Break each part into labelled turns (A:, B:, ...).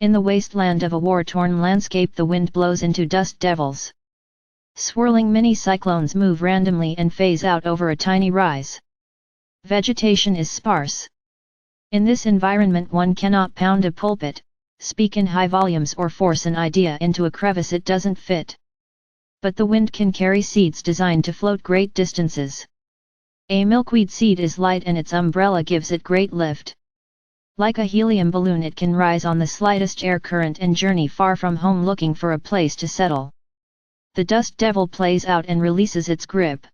A: In the wasteland of a war-torn landscape, the wind blows into dust devils. Swirling mini-cyclones move randomly and phase out over a tiny rise. Vegetation is sparse. In this environment one cannot pound a pulpit, speak in high volumes or force an idea into a crevice it doesn't fit. But the wind can carry seeds designed to float great distances. A milkweed seed is light and its umbrella gives it great lift. Like a helium balloon, it can rise on the slightest air current and journey far from home looking for a place to settle. The dust devil plays out and releases its grip.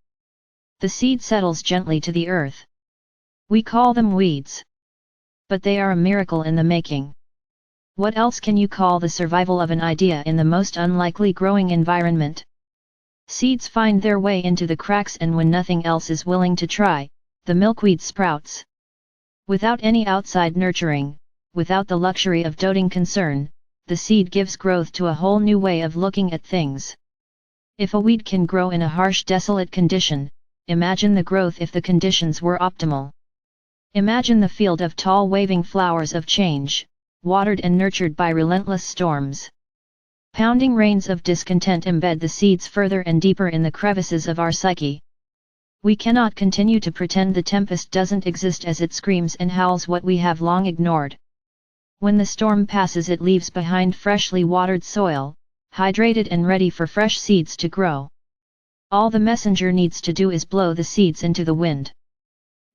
A: The seed settles gently to the earth. We call them weeds. But they are a miracle in the making. What else can you call the survival of an idea in the most unlikely growing environment? Seeds find their way into the cracks, and when nothing else is willing to try, the milkweed sprouts. Without any outside nurturing, without the luxury of doting concern, the seed gives growth to a whole new way of looking at things. If a weed can grow in a harsh, desolate condition, imagine the growth if the conditions were optimal. Imagine the field of tall waving flowers of change, watered and nurtured by relentless storms. Pounding rains of discontent embed the seeds further and deeper in the crevices of our psyche. We cannot continue to pretend the tempest doesn't exist as it screams and howls what we have long ignored. When the storm passes, it leaves behind freshly watered soil, hydrated and ready for fresh seeds to grow. All the messenger needs to do is blow the seeds into the wind.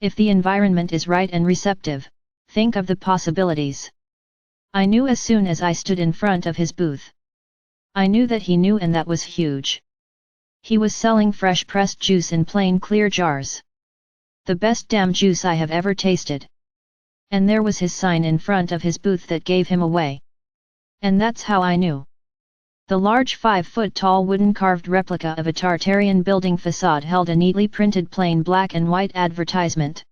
A: If the environment is right and receptive, think of the possibilities. I knew as soon as I stood in front of his booth. I knew that he knew, and that was huge. He was selling fresh pressed juice in plain clear jars. The best damn juice I have ever tasted. And there was his sign in front of his booth that gave him away. And that's how I knew. The large 5-foot-tall wooden carved replica of a Tartarian building facade held a neatly printed plain black and white advertisement.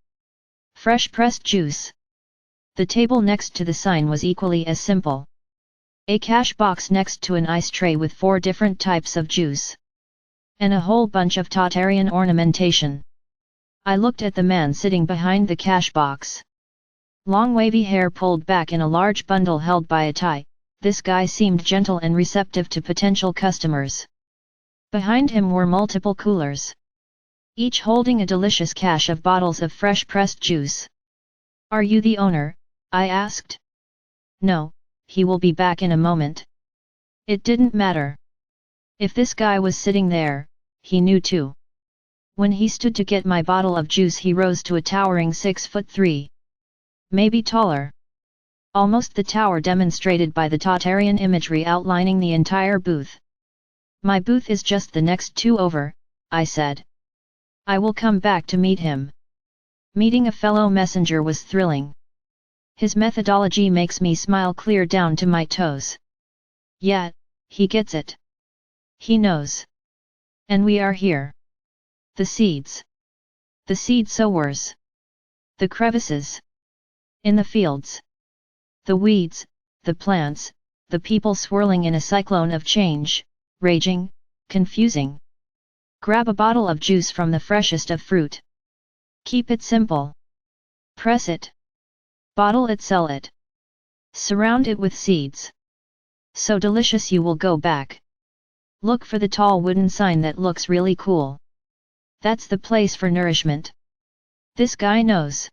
A: Fresh pressed juice. The table next to the sign was equally as simple. A cash box next to an ice tray with 4 different types of juice. And a whole bunch of Tartarian ornamentation. I looked at the man sitting behind the cash box. Long wavy hair pulled back in a large bundle held by a tie. This guy seemed gentle and receptive to potential customers. Behind him were multiple coolers, each holding a delicious cache of bottles of fresh pressed juice. "Are you the owner?" I asked. "No, he will be back in a moment." It didn't matter. If this guy was sitting there, he knew too. When he stood to get my bottle of juice, he rose to a towering 6'3". Maybe taller. Almost the tower demonstrated by the Tartarian imagery outlining the entire booth. "My booth is just the next 2 over," I said. "I will come back to meet him." Meeting a fellow messenger was thrilling. His methodology makes me smile clear down to my toes. Yeah, he gets it. He knows. And we are here. The seeds. The seed sowers. The crevices. In the fields. The weeds, the plants, the people swirling in a cyclone of change, raging, confusing. Grab a bottle of juice from the freshest of fruit. Keep it simple. Press it. Bottle it, sell it. Surround it with seeds. So delicious you will go back. Look for the tall wooden sign that looks really cool. That's the place for nourishment. This guy knows.